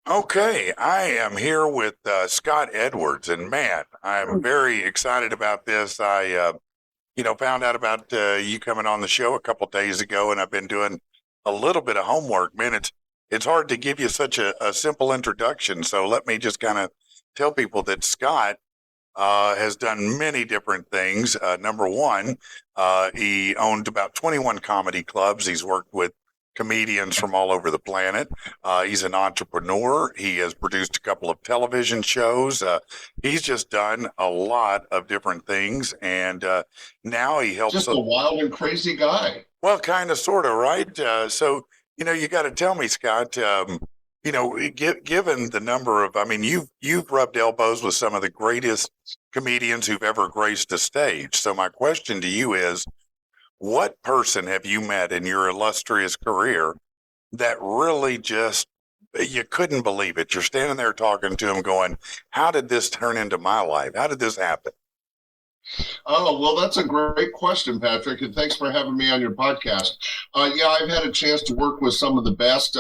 Okay, I am here with Scott Edwards, and man, I'm very excited about this. I found out about you coming on the show a couple days ago, and I've been doing a little bit of homework. Man, it's hard to give you such a simple introduction, so let me just kind of tell people that Scott has done many different things. Number one, he owned about 21 comedy clubs. He's worked with comedians from all over the planet. He's an entrepreneur. He has produced a couple of television shows. He's just done a lot of different things. And now he helps. Just a wild and crazy guy. Well, kind of, sort of, right? So, you got to tell me, Scott, given the number of, I mean, you've rubbed elbows with some of the greatest comedians who've ever graced a stage. So my question to you is, what person have you met in your illustrious career that really just, you couldn't believe it? You're standing there talking to him going, how did this turn into my life? How did this happen? Oh, well, that's a great question, Patrick, and thanks for having me on your podcast. Yeah, I've had a chance to work with some of the best.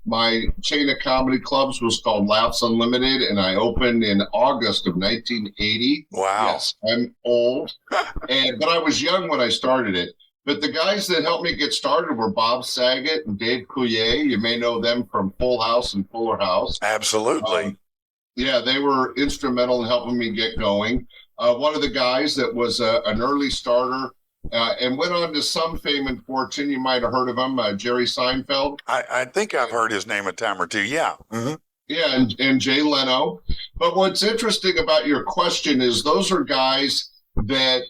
My chain of comedy clubs was called Laughs Unlimited, and I opened in August of 1980. Wow. Yes, I'm old, but I was young when I started it. But the guys that helped me get started were Bob Saget and Dave Coulier. You may know them from Full House and Fuller House. Absolutely. Yeah, they were instrumental in helping me get going. One of the guys that was an early starter and went on to some fame and fortune. You might have heard of him, Jerry Seinfeld. I think I've heard his name a time or two. Yeah. Mm-hmm. Yeah, and Jay Leno. But what's interesting about your question is those are guys that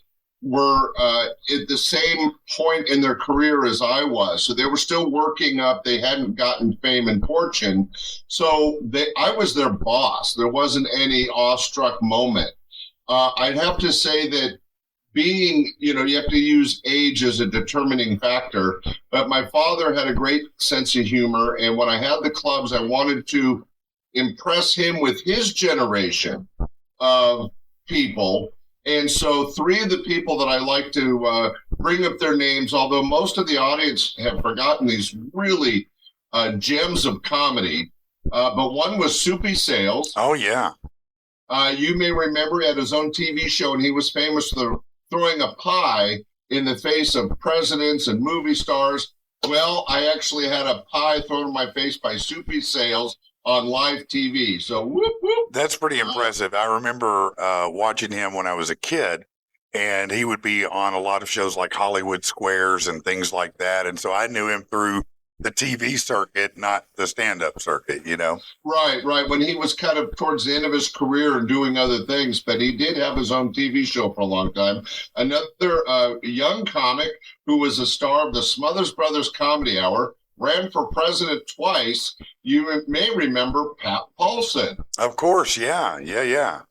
were at the same point in their career as I was. So they were still working up. They hadn't gotten fame and fortune. So I was their boss. There wasn't any awestruck moment. I'd have to say that being, you have to use age as a determining factor. But my father had a great sense of humor. And when I had the clubs, I wanted to impress him with his generation of people. And so three of the people that I like to bring up their names, although most of the audience have forgotten these really gems of comedy. But one was Soupy Sales. Oh, yeah. You may remember he had his own TV show, and he was famous for throwing a pie in the face of presidents and movie stars. Well, I actually had a pie thrown in my face by Soupy Sales on live TV. So, whoop, whoop. That's pretty impressive. I remember watching him when I was a kid, and he would be on a lot of shows like Hollywood Squares and things like that. And so I knew him through the TV circuit, not the stand-up circuit, Right. When he was kind of towards the end of his career and doing other things, but he did have his own TV show for a long time. Another young comic who was a star of the Smothers Brothers Comedy Hour, ran for president twice. You may remember Pat Paulsen. Of course, yeah.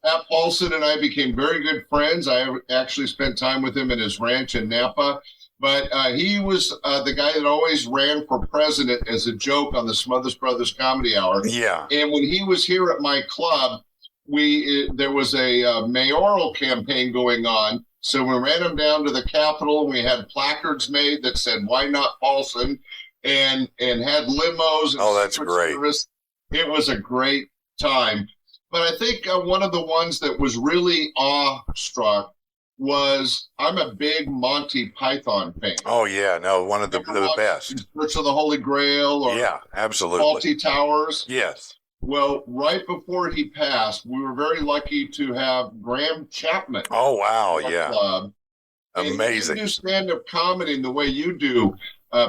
Pat Paulsen and I became very good friends. I actually spent time with him in his ranch in Napa. But he was the guy that always ran for president as a joke on the Smothers Brothers Comedy Hour. Yeah. And when he was here at my club, there was a mayoral campaign going on. So we ran him down to the Capitol, and we had placards made that said, "Why not Paulsen?" and had limos. And that's great. Service. It was a great time. But I think one of the ones that was really awestruck was, I'm a big Monty Python fan. Oh, yeah. No, one of the best. Search of the Holy Grail or yeah, absolutely. Fawlty Towers. Yes. Well, right before he passed, we were very lucky to have Graham Chapman. Oh, wow. Yeah. Club. Amazing. He didn't do stand-up comedy in the way you do,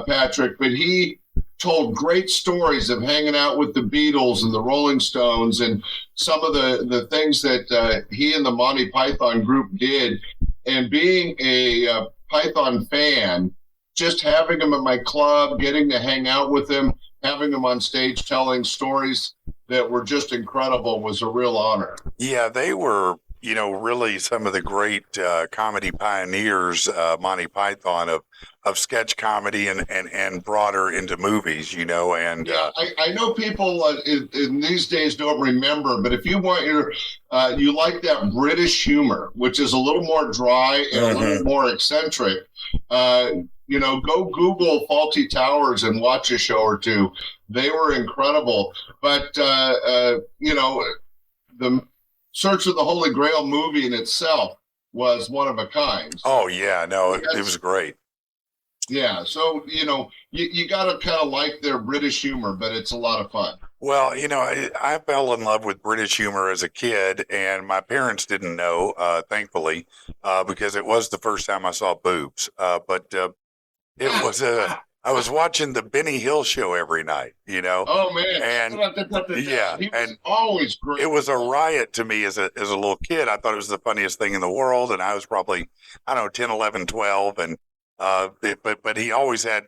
Patrick, but he told great stories of hanging out with the Beatles and the Rolling Stones and some of the things that he and the Monty Python group did. And being a Python fan, just having him at my club, getting to hang out with him, having him on stage telling stories that were just incredible was a real honor. Yeah, they were, really some of the great comedy pioneers, Monty Python, of sketch comedy and broader into movies, and yeah, I know people in these days don't remember, but if you want you like that British humor, which is a little more dry and a little more eccentric, Go Google Faulty Towers and watch a show or two. They were incredible. But, the Search of the Holy Grail movie in itself was one of a kind. Oh, yeah. No, it was great. Yeah. So, you got to kind of like their British humor, but it's a lot of fun. Well, I fell in love with British humor as a kid, and my parents didn't know, thankfully, because it was the first time I saw boobs. But it was I was watching the Benny Hill show every night, Oh man! and yeah, he was and always great. It was a riot to me as a little kid. I thought it was the funniest thing in the world, and I was probably, I don't know, 10, 11, 12, and but he always had,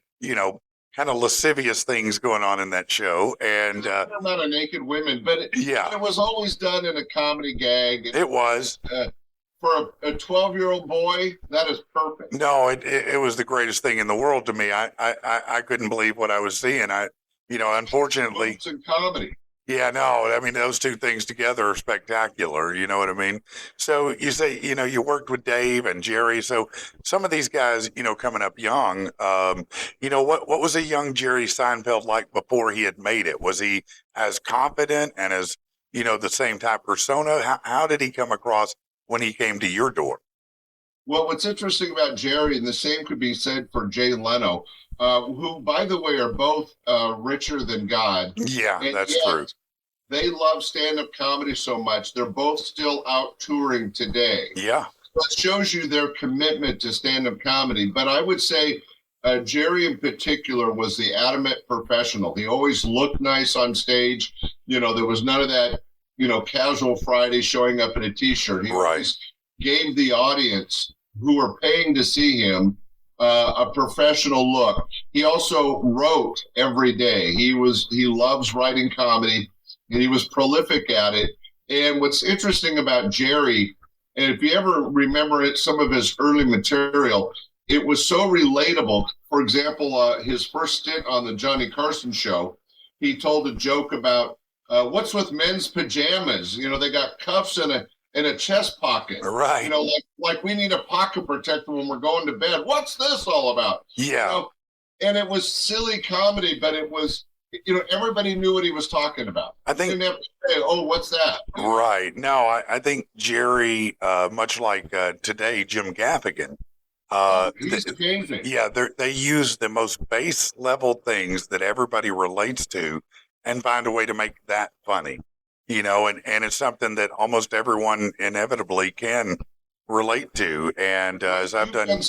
kind of lascivious things going on in that show, and a amount of naked women, but yeah, it was always done in a comedy gag. It was. For a 12-year-old boy, that is perfect. No, it was the greatest thing in the world to me. I couldn't believe what I was seeing. Unfortunately, it's in comedy. Yeah, no, I mean, those two things together are spectacular. You know what I mean? So you say, you worked with Dave and Jerry. So some of these guys, coming up young, what was a young Jerry Seinfeld like before he had made it? Was he as confident and as, the same type persona? How did he come across when he came to your door? Well, what's interesting about Jerry, and the same could be said for Jay Leno, who, by the way, are both richer than God. Yeah, that's true. They love stand-up comedy so much. They're both still out touring today. Yeah. So it shows you their commitment to stand-up comedy. But I would say Jerry in particular was the adamant professional. He always looked nice on stage. There was none of that, casual Friday showing up in a T-shirt. He always gave the audience who were paying to see him a professional look. He also wrote every day. He loves writing comedy, and he was prolific at it. And what's interesting about Jerry, and if you ever remember some of his early material, it was so relatable. For example, his first stint on the Johnny Carson show, he told a joke about what's with men's pajamas? They got cuffs and a chest pocket. Right. Like we need a pocket protector when we're going to bed. What's this all about? Yeah. And it was silly comedy, but it was, everybody knew what he was talking about. I think, you didn't have to say, oh, what's that? Right. No, I think Jerry, much like today, Jim Gaffigan, he's amazing. Yeah, they use the most base level things that everybody relates to and find a way to make that funny. And it's something that almost everyone inevitably can relate to. And as I've done,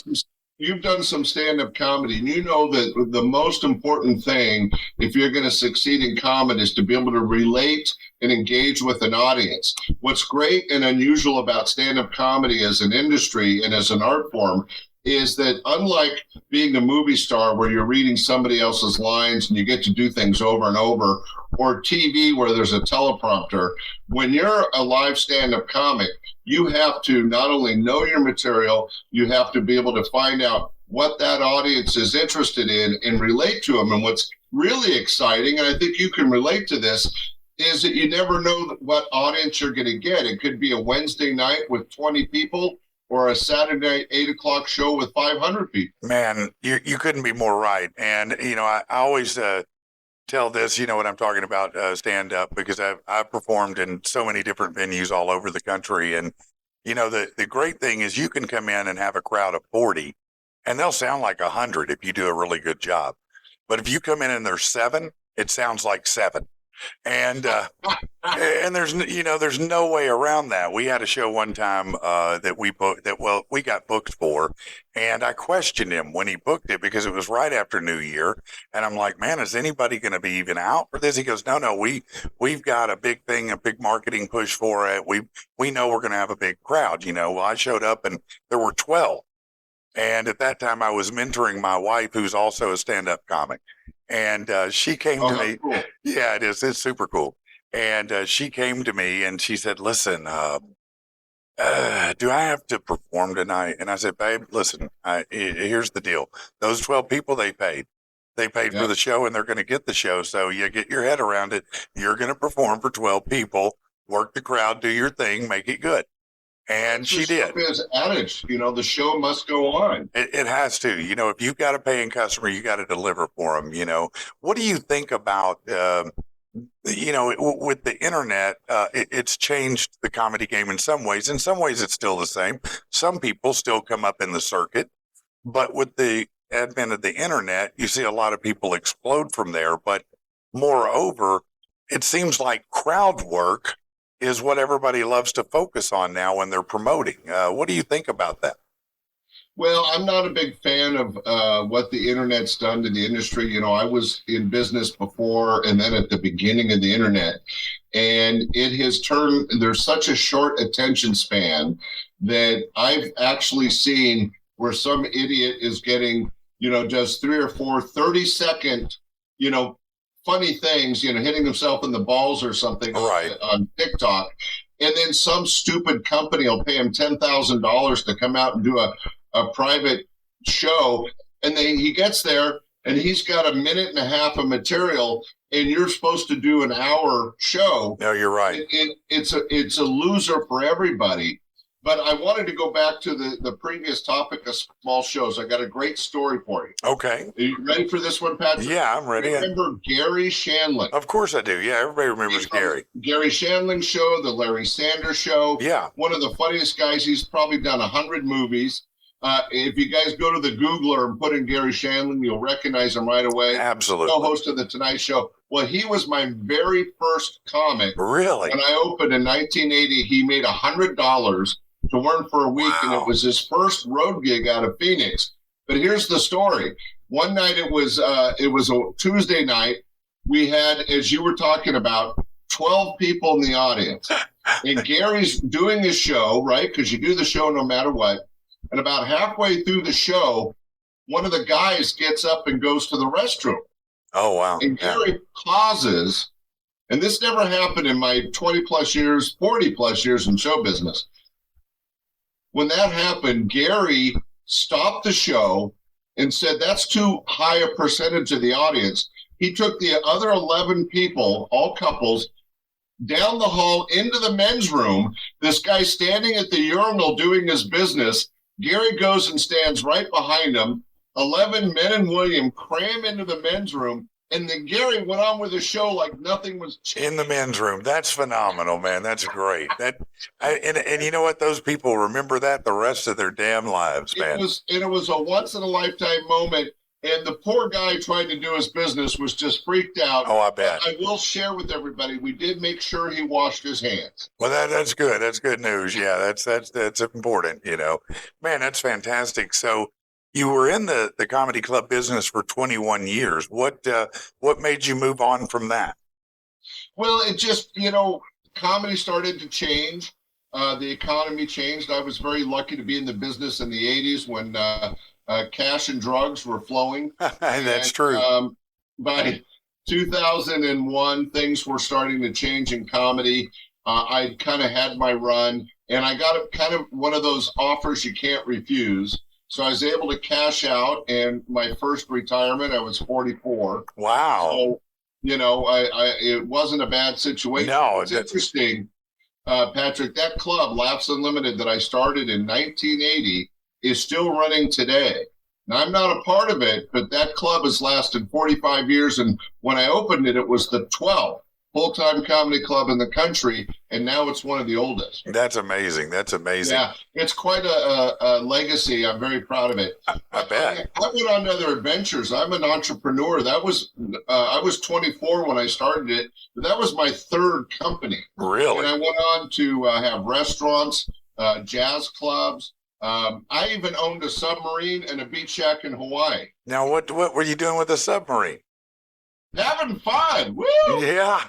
you've done some stand-up comedy, and you know that the most important thing, if you're going to succeed in comedy, is to be able to relate and engage with an audience. What's great and unusual about stand-up comedy as an industry and as an art form is that, unlike being a movie star where you're reading somebody else's lines and you get to do things over and over, or TV where there's a teleprompter, when you're a live stand-up comic, you have to not only know your material, you have to be able to find out what that audience is interested in and relate to them. And what's really exciting, and I think you can relate to this, is that you never know what audience you're going to get. It could be a Wednesday night with 20 people, or a Saturday night 8 o'clock show with 500 people. Man, you couldn't be more right. And, I always tell this, what I'm talking about, stand up, because I've performed in so many different venues all over the country. And, the great thing is you can come in and have a crowd of 40 and they'll sound like 100 if you do a really good job. But if you come in and there's 7, it sounds like 7. And there's no way around that. We had a show one time that we got booked for, and I questioned him when he booked it because it was right after New Year, and I'm like, man, is anybody going to be even out for this? He goes, no, we've got a big thing, a big marketing push for it. We know we're going to have a big crowd. Well, I showed up and there were 12, and at that time I was mentoring my wife, who's also a stand-up comic. And she came to me. Cool. Yeah, it is. It's super cool. And she came to me and she said, listen, do I have to perform tonight? And I said, babe, listen, here's the deal. Those 12 people, they paid. They paid for the show, and they're going to get the show. So you get your head around it. You're going to perform for 12 people, work the crowd, do your thing, make it good. And she did. His adage, the show must go on. It has to. If you've got a paying customer, you got to deliver for them. What do you think about, with the internet, it's changed the comedy game in some ways. In some ways, it's still the same. Some people still come up in the circuit. But with the advent of the internet, you see a lot of people explode from there. But moreover, it seems like crowd work is what everybody loves to focus on now when they're promoting. What do you think about that? Well, I'm not a big fan of what the internet's done to the industry. I was in business before and then at the beginning of the internet, and it has turned, there's such a short attention span that I've actually seen where some idiot is getting, just 3 or 4 30-second, funny things, hitting himself in the balls or something on TikTok. And then some stupid company will pay him $10,000 to come out and do a private show. And then he gets there and he's got a minute and a half of material and you're supposed to do an hour show. No, you're right. It's a loser for everybody. But I wanted to go back to the previous topic of small shows. I got a great story for you. Okay. Are you ready for this one, Patrick? Yeah, I'm ready. Remember Garry Shandling? Of course I do. Yeah, everybody remembers Garry. Garry Shandling show, the Larry Sanders show. Yeah. One of the funniest guys. He's probably done 100 movies. If you guys go to the Googler and put in Garry Shandling, you'll recognize him right away. Absolutely. Co-host of The Tonight Show. Well, he was my very first comic. Really? When I opened in 1980, he made $100 to learn for a week, and it was his first road gig out of Phoenix. But here's the story. One night it was a Tuesday night. We had, as you were talking about, 12 people in the audience. And Gary's doing his show, right? Because you do the show no matter what. And about halfway through the show, one of the guys gets up and goes to the restroom. Oh, wow. And Garry pauses, and this never happened in my 20-plus years, 40-plus years in show business. When that happened, Garry stopped the show and said, that's too high a percentage of the audience. He took the other 11 people, all couples, down the hall into the men's room. This guy standing at the urinal doing his business. Garry goes and stands right behind him. 11 men and William cram into the men's room. And then Garry went on with the show like nothing was changed. In the men's room. That's phenomenal, man. That's great. And you know what? Those people remember that the rest of their damn lives, man. It was a once-in-a-lifetime moment. And the poor guy trying to do his business was just freaked out. Oh, I bet. I will share with everybody, we did make sure he washed his hands. Well, that's good. That's good news. Yeah, that's important, Man, that's fantastic. So you were in the comedy club business for 21 years. What made you move on from that? Well, it just, comedy started to change. The economy changed. I was very lucky to be in the business in the 80s when cash and drugs were flowing. That's true. By 2001, things were starting to change in comedy. I kind of had my run, and I got kind of one of those offers you can't refuse. So I was able to cash out, and my first retirement, I was 44. Wow. So, it wasn't a bad situation. No. It's interesting, Patrick, that club, Laughs Unlimited, that I started in 1980 is still running today. Now, I'm not a part of it, but that club has lasted 45 years, and when I opened it, it was the 12th full-time comedy club in the country, and now it's one of the oldest. That's amazing. That's amazing. Yeah, it's quite a legacy. I'm very proud of it. I bet. I went on to other adventures. I'm an entrepreneur. I was 24 when I started it, but that was my third company. Really? And I went on to have restaurants, jazz clubs. I even owned a submarine and a beach shack in Hawaii. Now, what were you doing with the submarine? Having fun. Woo! Yeah.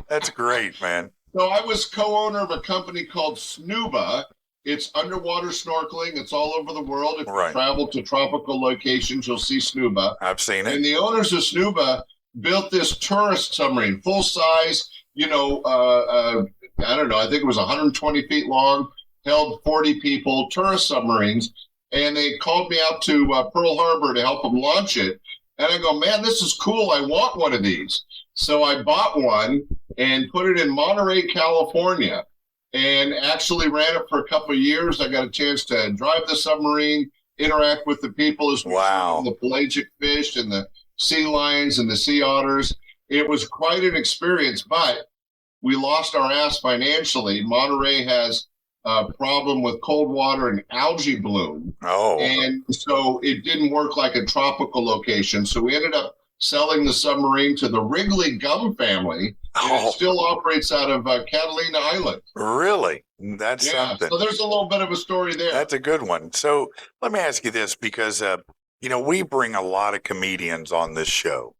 That's great, man. So I was co-owner of a company called Snuba. It's underwater snorkeling. It's all over the world. If you travel to tropical locations, you'll see Snuba. I've seen it. And the owners of Snuba built this tourist submarine, full size, I don't know, I think it was 120 feet long, held 40 people, tourist submarines. And they called me out to Pearl Harbor to help them launch it. And I go, man, this is cool. I want one of these. So I bought one and put it in Monterey, California. and actually ran it for a couple of years. I got a chance to drive the submarine, interact with the people as we Wow. the pelagic fish and the sea lions and the sea otters. It was quite an experience, but we lost our ass financially. Monterey has a problem with cold water and algae bloom. Oh. And so it didn't work like a tropical location. So we ended up selling the submarine to the Wrigley Gum family. And it still operates out of Catalina Island. Really? That's something. So there's a little bit of a story there. That's a good one. So let me ask you this, because, we bring a lot of comedians on this show.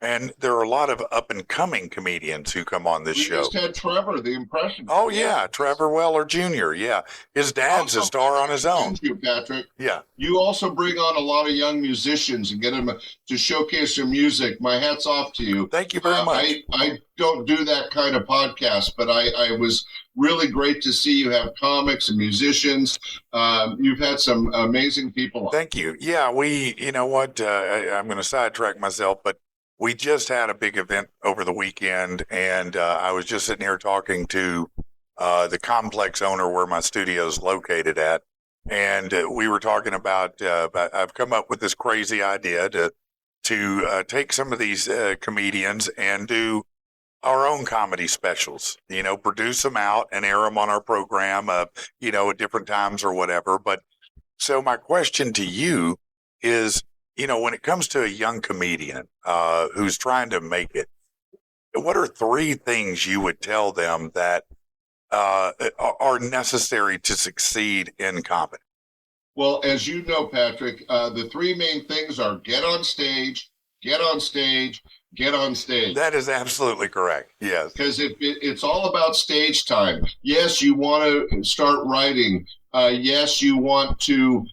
And there are a lot of up-and-coming comedians who come on this show. We just had Trevor, the impression. Oh, yeah, Trevor Weller Jr., yeah. His dad's a star on his own. Thank you, Patrick. Yeah. You also bring on a lot of young musicians and get them to showcase their music. My hat's off to you. Thank you very much. I don't do that kind of podcast, but I was really great to see you have comics and musicians. You've had some amazing people on. Thank you. Yeah, you know what, I'm going to sidetrack myself, but we just had a big event over the weekend, and I was just sitting here talking to the complex owner where my studio is located at, and we were talking about I've come up with this crazy idea to take some of these comedians and do our own comedy specials, produce them out and air them on our program, at different times or whatever. But so my question to you is, when it comes to a young comedian who's trying to make it, what are 3 things you would tell them that are necessary to succeed in comedy? Well, as you know, Patrick, the 3 main things are get on stage, get on stage, get on stage. That is absolutely correct. Yes. Because it's all about stage time. Yes, you want to start writing. Yes, you want to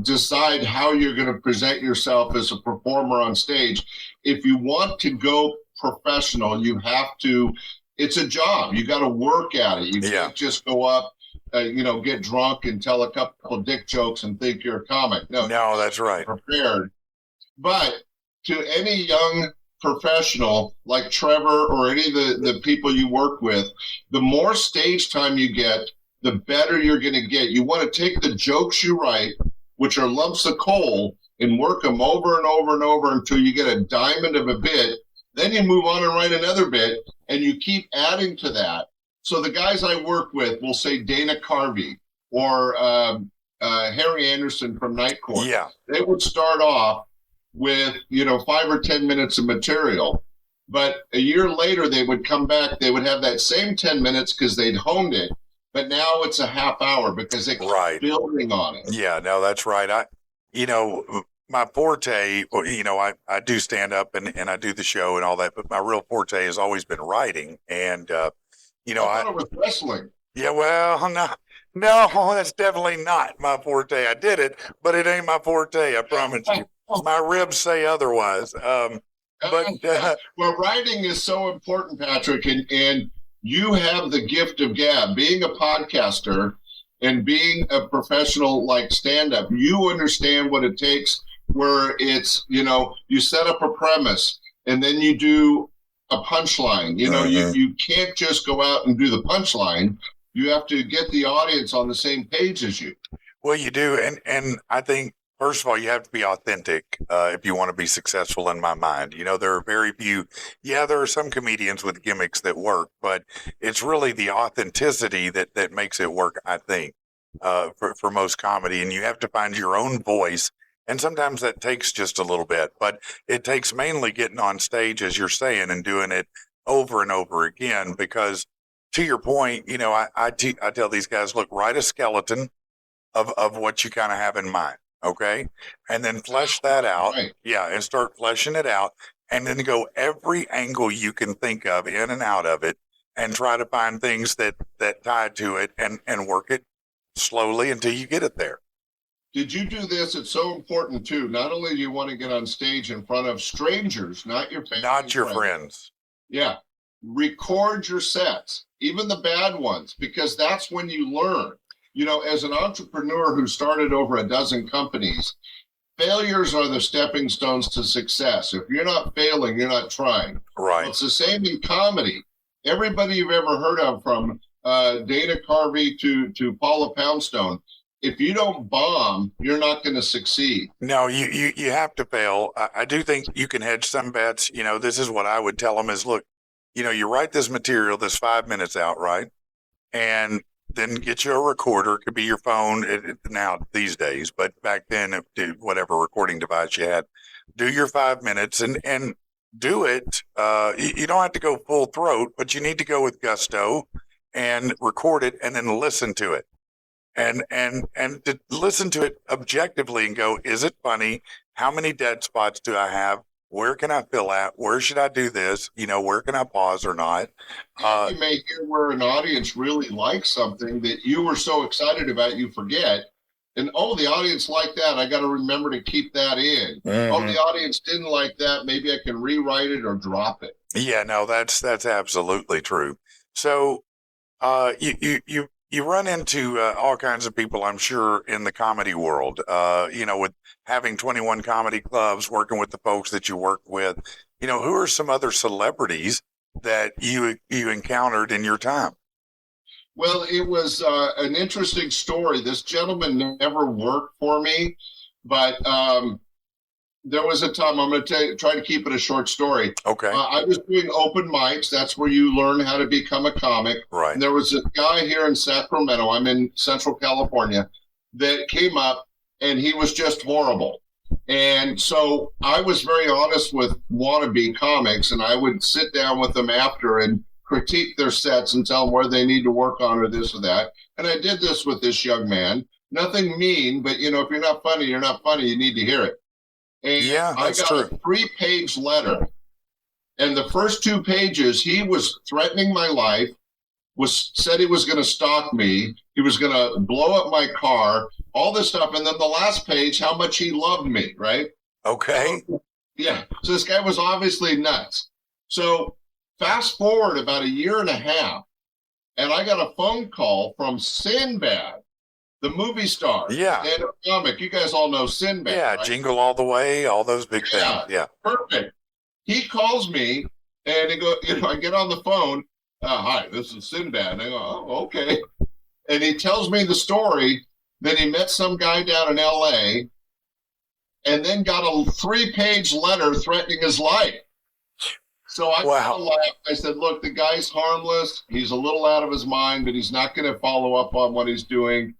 decide how you're going to present yourself as a performer on stage. If you want to go professional, you have to, it's a job. You got to work at it. You can't just go up, get drunk and tell a couple of dick jokes and think you're a comic. No, that's right. Prepared. But to any young professional like Trevor or any of the people you work with, the more stage time you get, the better you're going to get. You want to take the jokes you write, which are lumps of coal, and work them over and over and over until you get a diamond of a bit. Then you move on and write another bit, and you keep adding to that. So the guys I work with will say Dana Carvey or Harry Anderson from Night Court. Yeah. They would start off with, 5 or 10 minutes of material. But a year later, they would come back. They would have that same 10 minutes because they'd honed it. But now it's a half hour because they keep building on it. Yeah, no, that's right. My forte, I do stand up and I do the show and all that, but my real forte has always been writing. And, I thought it was wrestling. Yeah, well, no, that's definitely not my forte. I did it, but it ain't my forte. I promise you. My ribs say otherwise. Well, writing is so important, Patrick, and you have the gift of gab. Being a podcaster and being a professional like stand-up, you understand what it takes, where it's, you set up a premise and then you do a punchline. You can't just go out and do the punchline. You have to get the audience on the same page as you. Well, you do. And I think, first of all, you have to be authentic if you want to be successful, in my mind. There are very few. Yeah, there are some comedians with gimmicks that work, but it's really the authenticity that makes it work, I think, for most comedy. And you have to find your own voice. And sometimes that takes just a little bit, but it takes mainly getting on stage, as you're saying, and doing it over and over again. Because to your point, I tell these guys, look, write a skeleton of what you kind of have in mind. Okay. And then flesh that out. Right. Yeah. And start fleshing it out, and then go every angle you can think of in and out of it, and try to find things that tie to it and work it slowly until you get it there. Did you do this? It's so important too. Not only do you want to get on stage in front of strangers, not your family, not your friends. Yeah. Record your sets, even the bad ones, because that's when you learn. As an entrepreneur who started over a dozen companies, failures are the stepping stones to success. If you're not failing, you're not trying. Right. Well, it's the same in comedy. everybody you've ever heard of, from Dana Carvey to Paula Poundstone, if you don't bomb, you're not going to succeed. No, you have to fail. I do think you can hedge some bets. This is what I would tell them is, look, you write this material, this 5 minutes out, right? And then get you a recorder. It could be your phone now these days, but back then, whatever recording device you had, do your 5 minutes and do it. You don't have to go full throat, but you need to go with gusto and record it and then listen to it. And to listen to it objectively and go, is it funny? How many dead spots do I have? Where can I fill at? Where should I do this? Where can I pause or not? You may hear where an audience really likes something that you were so excited about, you forget. And, the audience liked that. I got to remember to keep that in. Mm-hmm. The audience didn't like that. Maybe I can rewrite it or drop it. Yeah, no, that's absolutely true. So you run into all kinds of people, I'm sure, in the comedy world, with having 21 comedy clubs, working with the folks that you work with. Who are some other celebrities that you encountered in your time? Well, it was an interesting story. This gentleman never worked for me, but there was a time, I'm going to try to keep it a short story. Okay. I was doing open mics. That's where you learn how to become a comic. Right. And there was a guy here in Sacramento, I'm in Central California, that came up, and he was just horrible. And so I was very honest with wannabe comics, and I would sit down with them after and critique their sets and tell them where they need to work on or this or that. And I did this with this young man. Nothing mean, but, if you're not funny, you're not funny. You need to hear it. And yeah, that's I got true. a 3-page letter. And the first 2 pages, he was threatening my life, said he was going to stalk me. He was going to blow up my car, all this stuff. And then the last page, how much he loved me, right? Okay. Yeah. So this guy was obviously nuts. So fast forward about a year and a half, and I got a phone call from Sinbad, the movie star. Yeah. And a comic. You guys all know Sinbad. Yeah, right? Jingle All the Way, all those big things. Yeah. Perfect. He calls me, and he goes, I get on the phone. Hi, this is Sinbad. And I go, oh, okay. And he tells me the story that he met some guy down in L.A. and then got a 3-page letter threatening his life. So I kind of laughed. I said, look, the guy's harmless. He's a little out of his mind, but he's not going to follow up on what he's doing.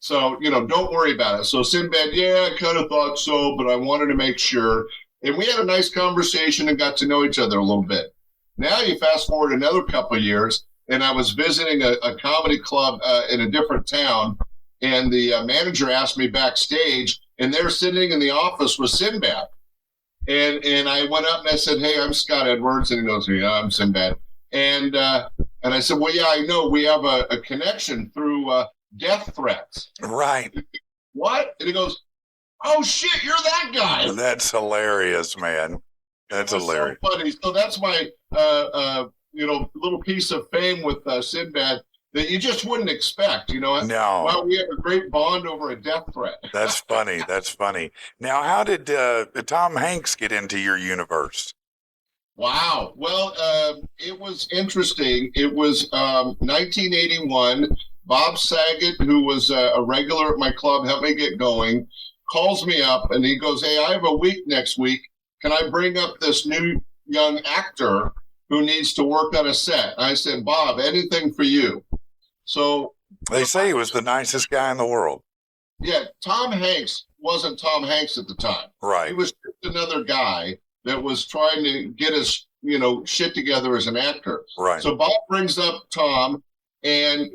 So, don't worry about it. So Sinbad, yeah, I kind of thought so, but I wanted to make sure. And we had a nice conversation and got to know each other a little bit. Now you fast forward another couple of years, and I was visiting a comedy club in a different town, and the manager asked me backstage, and they're sitting in the office with Sinbad. And I went up and I said, hey, I'm Scott Edwards. And he goes, yeah, I'm Sinbad. And I said, well, yeah, I know. We have a connection through death threats. Right. What? And he goes, oh, shit, you're that guy. That's hilarious, man. That's hilarious. So funny. So that's my, little piece of fame with Sinbad that you just wouldn't expect, No. Well, we have a great bond over a death threat. That's funny. That's funny. Now, how did Tom Hanks get into your universe? Wow. Well, it was interesting. It was 1981. Bob Saget, who was a regular at my club, helped me get going, calls me up and he goes, hey, I have a week next week. Can I bring up this new young actor who needs to work on a set? I said, Bob, anything for you. So they say he was the nicest guy in the world. Yeah, Tom Hanks wasn't Tom Hanks at the time. Right. He was just another guy that was trying to get his, shit together as an actor. Right. So Bob brings up Tom, and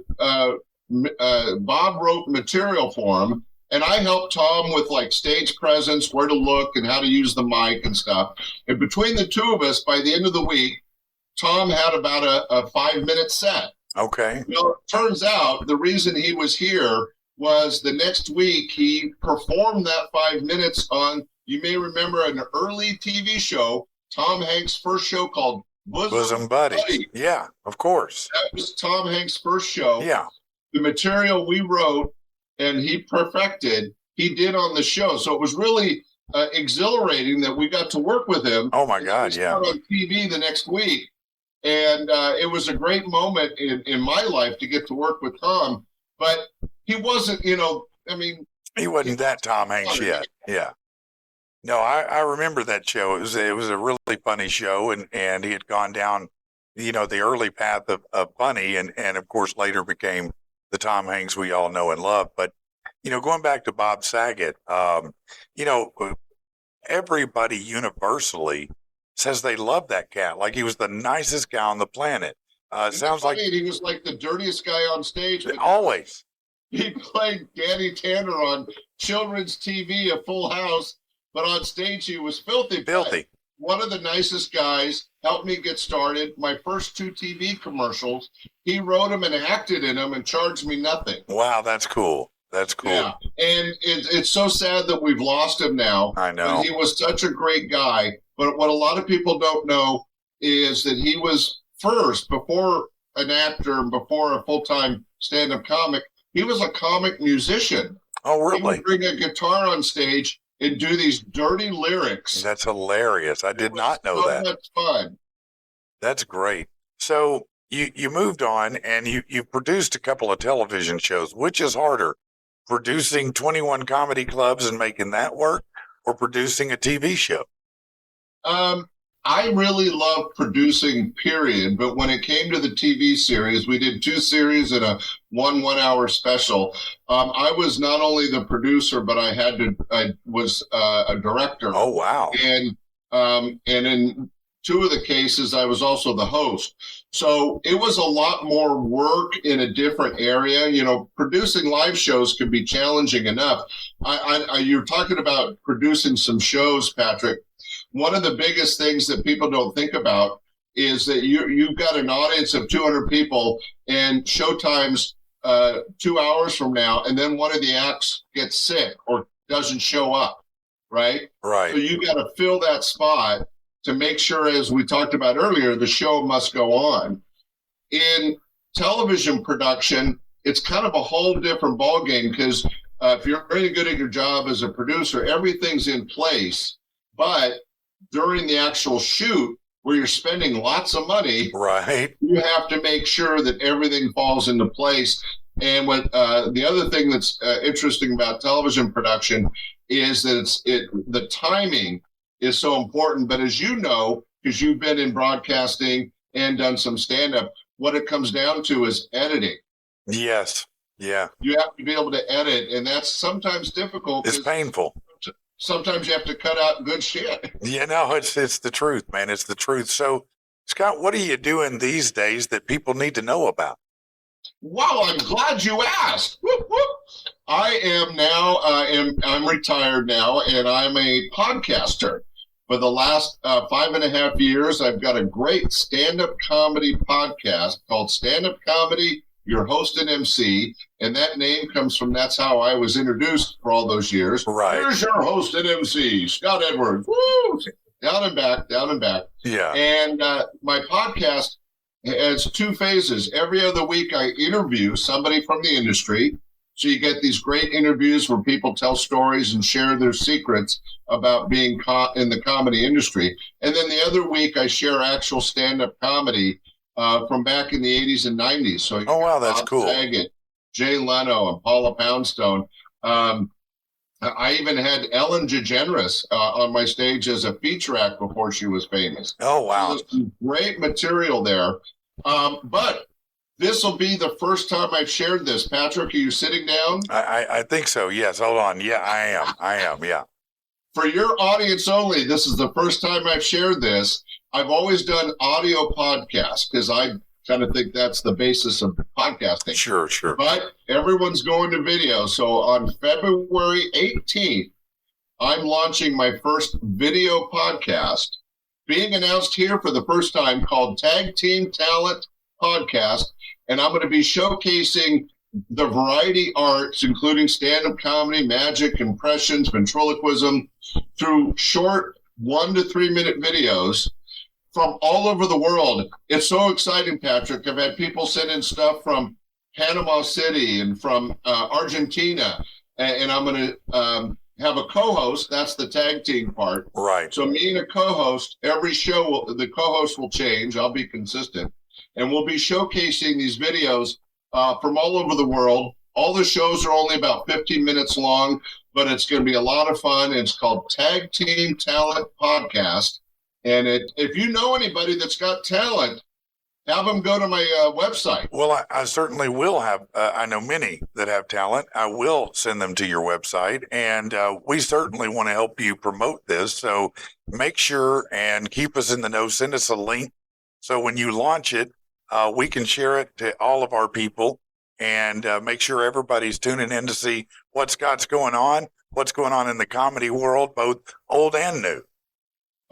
Bob wrote material for him, and I helped Tom with like stage presence, where to look, and how to use the mic and stuff. And between the two of us, by the end of the week, Tom had about a 5-minute set. Okay. Well, it turns out the reason he was here was the next week he performed that 5 minutes on, you may remember, an early TV show, Tom Hanks' first show called Bosom Buddy. Yeah, of course. That was Tom Hanks' first show. Yeah. The material we wrote and he perfected, he did on the show. So it was really exhilarating that we got to work with him. Oh, my God, yeah. On TV the next week. And it was a great moment in my life to get to work with Tom, but he wasn't, he wasn't that Tom Hanks yet. Yeah. No, I remember that show. It was a really funny show, and he had gone down, the early path of funny, and of course later became the Tom Hanks we all know and love. But going back to Bob Saget, everybody universally says they love that cat. Like he was the nicest guy on the planet. Sounds like he was like the dirtiest guy on stage. Always. He played Danny Tanner on children's TV, a Full House, but on stage he was filthy. Filthy. One of the nicest guys, helped me get started. My first 2 TV commercials, he wrote them and acted in them and charged me nothing. Wow, that's cool. That's cool. Yeah, and it's so sad that we've lost him now. I know. He was such a great guy, but what a lot of people don't know is that he was first, before an actor and before a full-time stand-up comic, he was a comic musician. Oh, really? He would bring a guitar on stage and do these dirty lyrics. That's hilarious. I did not know that. So much fun. That's great. So you moved on and you produced a couple of television shows. Which is harder, producing 21 comedy clubs and making that work, or producing a TV show? I really love producing, period. But when it came to the TV series, we did 2 series and a 1-hour special. I was not only the producer, but I was a director. Oh, wow. And in 2 of the cases, I was also the host. So it was a lot more work in a different area. Producing live shows can be challenging enough. You're talking about producing some shows, Patrick. One of the biggest things that people don't think about is that you've got an audience of 200 people, and showtime's 2 hours from now, and then one of the acts gets sick or doesn't show up, right? Right. So you got to fill that spot to make sure, as we talked about earlier, the show must go on. In television production, it's kind of a whole different ballgame, because if you're really good at your job as a producer, everything's in place, but during the actual shoot, where you're spending lots of money, right, you have to make sure that everything falls into place. And what the other thing that's interesting about television production is that the timing is so important. But as you know, because you've been in broadcasting and done some stand-up, what it comes down to is editing. Yes. Yeah. You have to be able to edit, and that's sometimes difficult. It's painful. Sometimes you have to cut out good shit. Yeah, no, it's the truth, man. It's the truth. So, Scott, what are you doing these days that people need to know about? Wow, I'm glad you asked. Whoop, whoop. I am now, I'm retired now, and I'm a podcaster. For the last 5.5 years, I've got a great stand-up comedy podcast called Stand-Up Comedy, Your Host and MC, and that name comes from, that's how I was introduced for all those years. Right. Here's your host and MC, Scott Edwards. Woo! Down and back, down and back. Yeah. And my podcast has 2 phases. Every other week, I interview somebody from the industry. So you get these great interviews where people tell stories and share their secrets about being in the comedy industry. And then the other week, I share actual stand-up comedy from back in the 80s and 90s. So oh, wow, that's Bob cool. Saget, Jay Leno, and Paula Poundstone. I even had Ellen DeGeneres on my stage as a feature act before she was famous. Oh, wow. So there's some great material there. But this will be the first time I've shared this. Patrick, are you sitting down? I think so, yes. Hold on. Yeah, I am, yeah. For your audience only, this is the first time I've shared this. I've always done audio podcasts because I kind of think that's the basis of podcasting. Sure. But everyone's going to video. So on February 18th, I'm launching my first video podcast, being announced here for the first time, called Tag Team Talent Podcast. And I'm going to be showcasing the variety arts, including stand-up comedy, magic, impressions, ventriloquism, through short 1 to 3 minute videos from all over the world. It's so exciting, Patrick. I've had people send in stuff from Panama City and from Argentina, and I'm going to have a co-host. That's the tag team part. Right. So me and a co-host, every show, the co-host will change. I'll be consistent. And we'll be showcasing these videos from all over the world. All the shows are only about 15 minutes long, but it's going to be a lot of fun. It's called Tag Team Talent Podcast. And if you know anybody that's got talent, have them go to my website. Well, I certainly will have. I know many that have talent. I will send them to your website, and we certainly want to help you promote this. So make sure and keep us in the know. Send us a link so when you launch it, we can share it to all of our people and make sure everybody's tuning in to see what's going on in the comedy world, both old and new.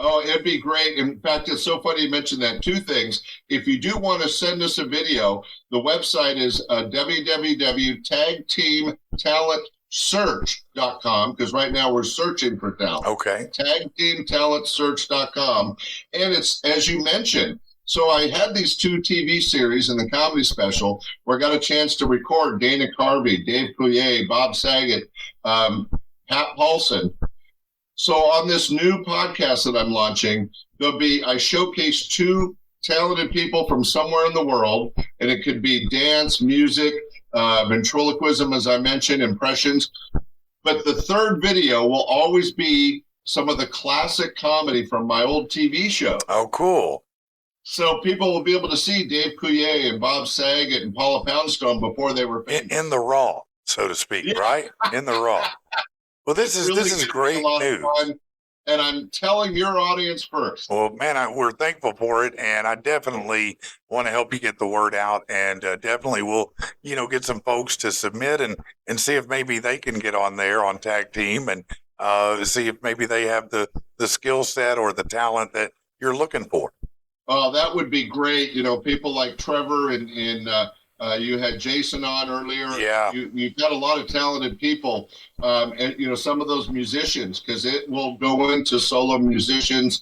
Oh, it'd be great. In fact, it's so funny you mentioned that. Two things. If you do want to send us a video, the website is www.tagteamtalentsearch.com, because right now we're searching for talent. Okay. Tagteamtalentsearch.com. And it's, as you mentioned, so I had these 2 TV series and the comedy special where I got a chance to record Dana Carvey, Dave Coulier, Bob Saget, Paulsen. So on this new podcast that I'm launching, I showcase 2 talented people from somewhere in the world, and it could be dance, music, ventriloquism, as I mentioned, impressions. But the third video will always be some of the classic comedy from my old TV show. Oh, cool. So people will be able to see Dave Coulier and Bob Saget and Paula Poundstone before they were famous. In the raw, so to speak, yeah. Right? In the raw. Well, this is great news. And I'm telling your audience first. Well, man, we're thankful for it, and I definitely want to help you get the word out, and definitely we'll, get some folks to submit and see if maybe they can get on there on Tag Team and see if maybe they have the skill set or the talent that you're looking for. Oh, that would be great. People like Trevor and you had Jason on earlier. Yeah. You've got a lot of talented people, and some of those musicians, because it will go into solo musicians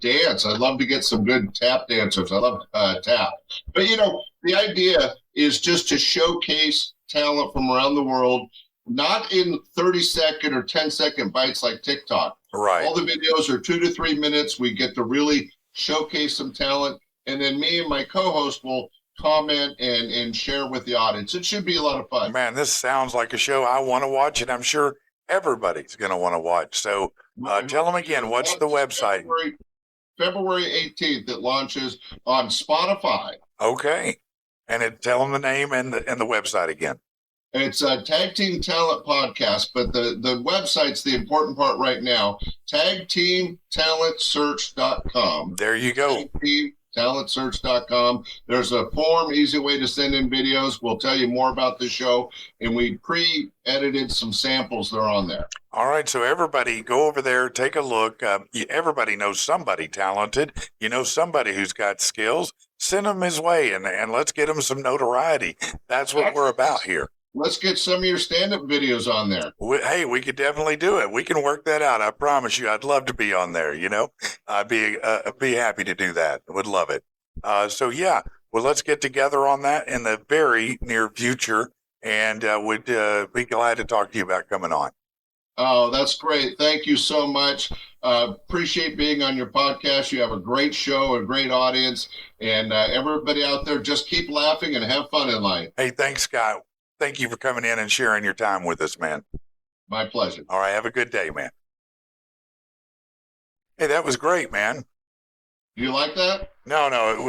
dance. I'd love to get some good tap dancers. I love tap. But the idea is just to showcase talent from around the world, not in 30-second or 10-second bites like TikTok. Right. All the videos are 2 to 3 minutes. We get to really showcase some talent, and then me and my co-host will comment and share with the audience. It should be a lot of fun. Man, this sounds like a show I want to watch, and I'm sure everybody's going to want to watch. So tell them again, what's the website? February 18th, it launches on Spotify. Okay. And tell them the name and the website again. It's a Tag Team Talent Podcast, but the website's the important part right now, tagteamtalentsearch.com. There you go. Talentsearch.com. There's a form, easy way to send in videos. We'll tell you more about the show, and we pre-edited some samples that are on there. All right, so everybody go over there, take a look. Everybody knows somebody talented. Somebody who's got skills. Send them his way, and let's get him some notoriety. That's what we're about here. Let's get some of your stand-up videos on there. Hey, we could definitely do it. We can work that out. I promise you. I'd love to be on there. I'd be happy to do that. Would love it. So yeah, well, let's get together on that in the very near future, and would be glad to talk to you about coming on. Oh, that's great. Thank you so much. Appreciate being on your podcast. You have a great show, a great audience, and everybody out there, just keep laughing and have fun in life. Hey, thanks, Scott. Thank you for coming in and sharing your time with us, man. My pleasure. All right. Have a good day, man. Hey, that was great, man. You like that? No, it was.